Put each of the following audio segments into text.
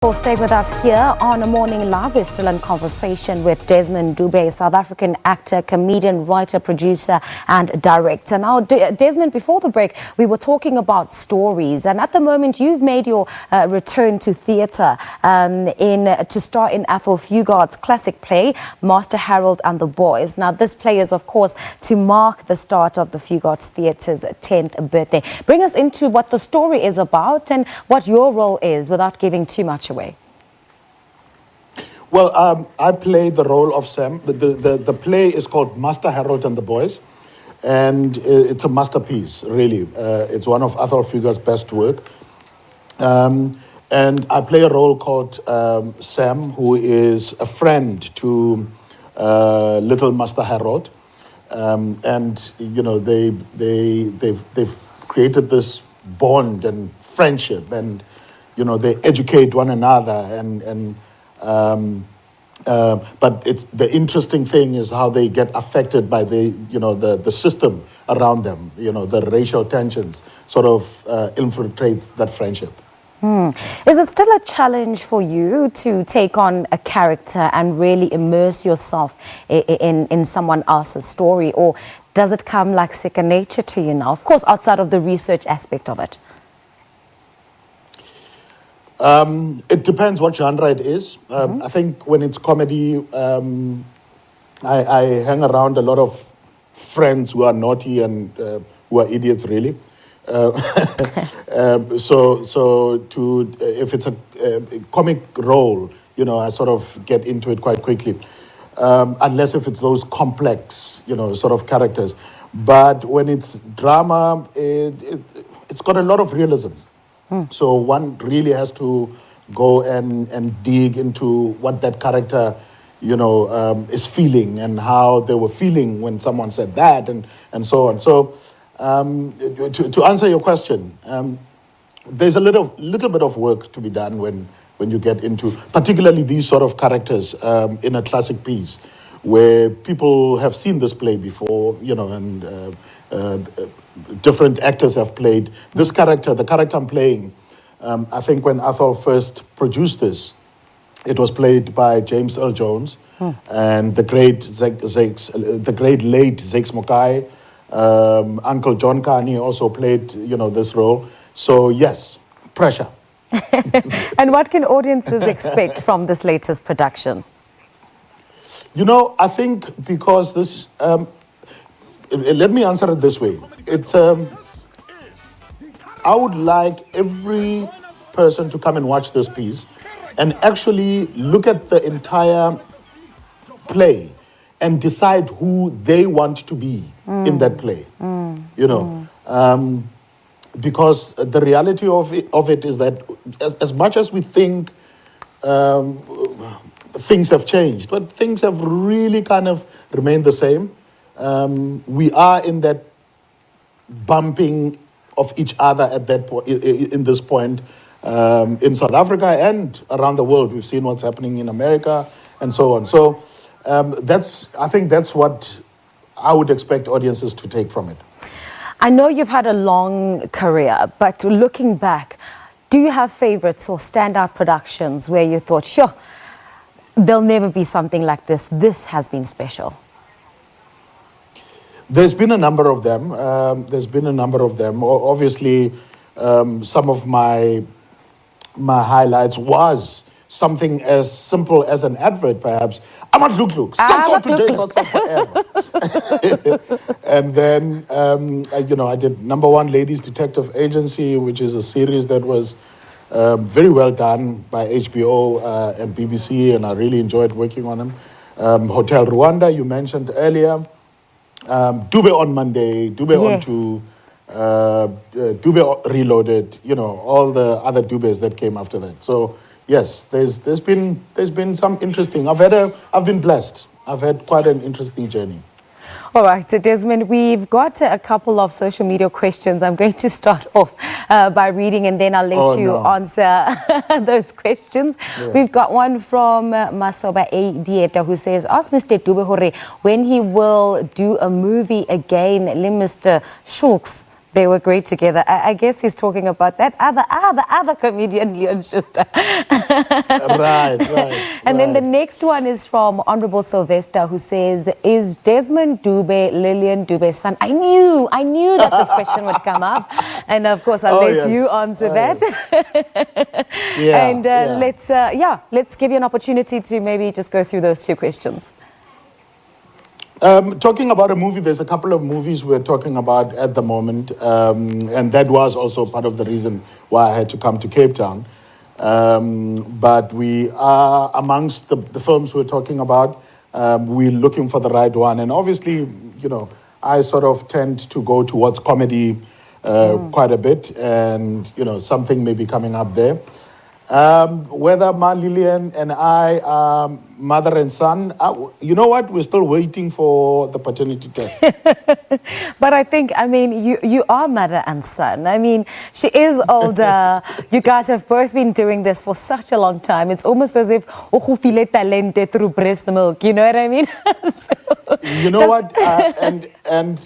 Well, stay with us here on Morning Live. We're still in conversation with Desmond Dube, South African actor, comedian, writer, producer and director. Now, Desmond, before the break, we were talking about stories, and at the moment you've made your return to theatre to star in Athol Fugard's classic play, Master Harold and the Boys. Now, this play is, of course, to mark the start of the Fugard Theatre's 10th birthday. Bring us into what the story is about and what your role is without giving too much away. Well, I play the role of Sam. The play is called Master Harold and the Boys, and it's a masterpiece, really. It's one of Athol Fugard's best work. And I play a role called Sam, who is a friend to little Master Harold. And, you know, they've created this bond and friendship, and, you know, they educate one another, but it's the interesting thing is how they get affected by the system around them. You know, the racial tensions sort of infiltrate that friendship. Is it still a challenge for you to take on a character and really immerse yourself in someone else's story, or does it come like second nature to you now? Of course, outside of the research aspect of it. It depends what genre it is. I think when it's comedy, I hang around a lot of friends who are naughty and who are idiots, really. If it's a comic role, you know, I sort of get into it quite quickly, unless if it's those complex, you know, sort of characters. But when it's drama, it's got a lot of realism. So one really has to go and dig into what that character, you know, is feeling and how they were feeling when someone said that and so on. So to answer your question, there's a little bit of work to be done when you get into particularly these sort of characters in a classic piece where people have seen this play before, you know, and different actors have played this character. The character I'm playing, I think when Athol first produced this, it was played by James Earl Jones and the great late Zakes Mokai. Uncle John Carney also played, you know, this role. So yes, pressure. And what can audiences expect from this latest production? You know, I think because this. Let me answer it this way. I would like every person to come and watch this piece and actually look at the entire play and decide who they want to be in that play. You know, because the reality of it is that as much as we think things have changed, but things have really kind of remained the same. We are in that bumping of each other at that point, in this point, in South Africa and around the world. We've seen what's happening in America and so on. So I think that's what I would expect audiences to take from it. I know you've had a long career, but looking back, do you have favorites or standout productions where you thought, sure, there'll never be something like this. This has been special. There's been a number of them. Obviously, some of my highlights was something as simple as an advert, perhaps. I'm at look. So today, so forever. And then, you know, I did #1 Ladies Detective Agency, which is a series that was very well done by HBO and BBC, and I really enjoyed working on them. Hotel Rwanda, you mentioned earlier. Dube on Monday, Dube on 2, Dube Reloaded, you know, all the other Dubes that came after that. So yes, there's been some interesting. I've been blessed. I've had quite an interesting journey. All right, Desmond, we've got a couple of social media questions. I'm going to start off by reading, and then I'll let you answer those questions. Yeah. We've got one from Masoba A. Dieta, who says, ask Mr. Dube when he will do a movie again, Mr. Schultz, They were great together. I guess he's talking about that other comedian, Leon Schuster. Right. And then the next one is from Honorable Sylvester, who says, is Desmond Dube Lillian Dube's son? I knew that this question would come up. And of course, I'll let you answer that. Let's give you an opportunity to maybe just go through those two questions. Talking about a movie, there's a couple of movies we're talking about at the moment, and that was also part of the reason why I had to come to Cape Town. But we are amongst the films we're talking about. We're looking for the right one, and obviously, I sort of tend to go towards comedy quite a bit, and something may be coming up there. Whether Ma Lillian and I are mother and son, you know what? We're still waiting for the paternity test. But I think, you are mother and son. She is older. You guys have both been doing this for such a long time. It's almost as if file talente through breast milk. You know what I mean? You know what? And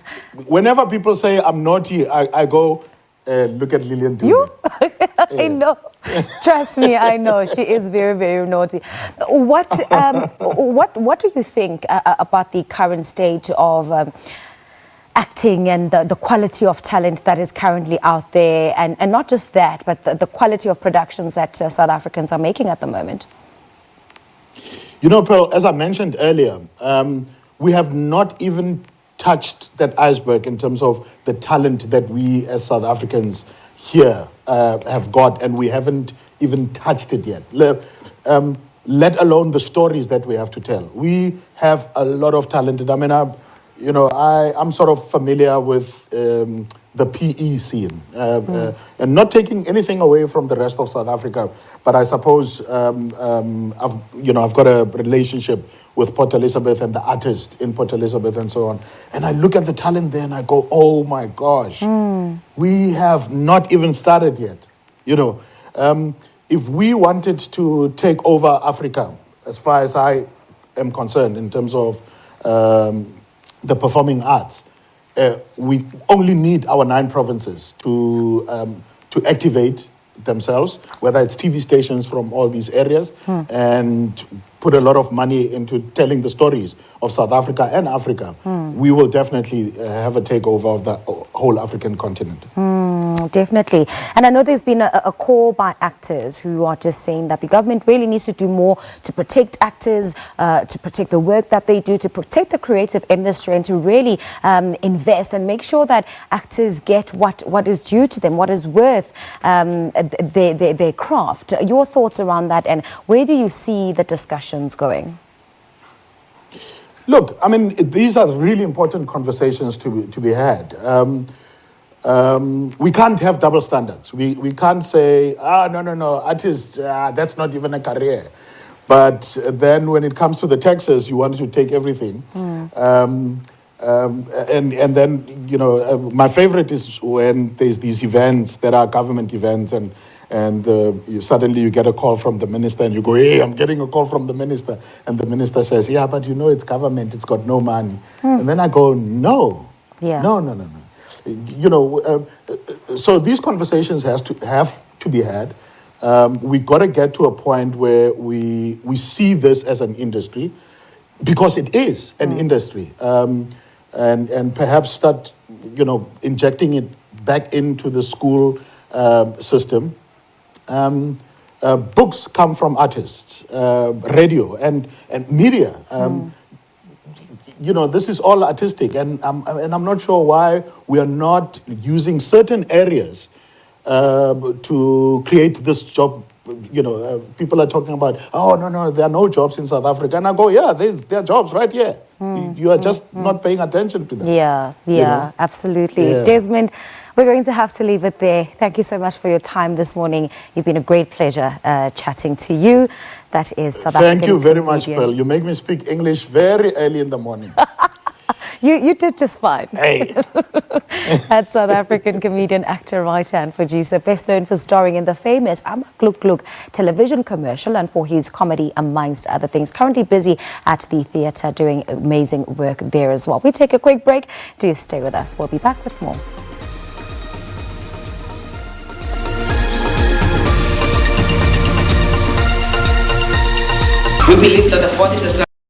whenever people say I'm naughty, I go, look at Lillian Dube. You? I know. Trust me, I know. She is very, very naughty. What do you think about the current state of acting and the quality of talent that is currently out there? And not just that, but the quality of productions that South Africans are making at the moment? Pearl, as I mentioned earlier, we have not even touched that iceberg in terms of the talent that we as South Africans here have got, and we haven't even touched it yet, let alone the stories that we have to tell. We have a lot of talented, I'm sort of familiar with the PE scene, and not taking anything away from the rest of South Africa, but I suppose I've got a relationship with Port Elizabeth and the artists in Port Elizabeth and so on. And I look at the talent there and I go, oh my gosh, we have not even started yet. If we wanted to take over Africa, as far as I am concerned, in terms of the performing arts, we only need our 9 provinces to activate themselves, whether it's TV stations from all these areas, and put a lot of money into telling the stories of South Africa and Africa, we will definitely have a takeover of the whole African continent. Definitely. And I know there's been a call by actors who are just saying that the government really needs to do more to protect actors, to protect the work that they do, to protect the creative industry, and to really invest and make sure that actors get what is due to them, what is worth their craft. Your thoughts around that, and where do you see the discussions going? Look, these are really important conversations to be had. We can't have double standards. We can't say, no, artists, that's not even a career. But then when it comes to the taxes, you want to take everything. And then, my favorite is when there's these events that are government events, and suddenly you get a call from the minister and you go, hey, I'm getting a call from the minister. And the minister says, yeah, but it's government, it's got no money. And then I go, no. So these conversations have to be had. We got to get to a point where we see this as an industry, because it is an industry, and perhaps start injecting it back into the school system. Books come from artists, radio and media. This is all artistic, and I'm not sure why we are not using certain areas to create this job. People are talking about, no, there are no jobs in South Africa, and I go, yeah, there are jobs right here. You are just not paying attention to them. Yeah, absolutely. Yeah. Desmond, we're going to have to leave it there. Thank you so much for your time this morning. You've been a great pleasure chatting to you. That is South African Thank you very comedian. much, Pearl. You make me speak English very early in the morning. You did just fine. Hey. That's South African comedian, actor, writer and producer, best known for starring in the famous Gluk Gluk television commercial and for his comedy amongst other things. Currently busy at the theatre doing amazing work there as well. We take a quick break. Do stay with us. We'll be back with more. We believe that the fourth industrial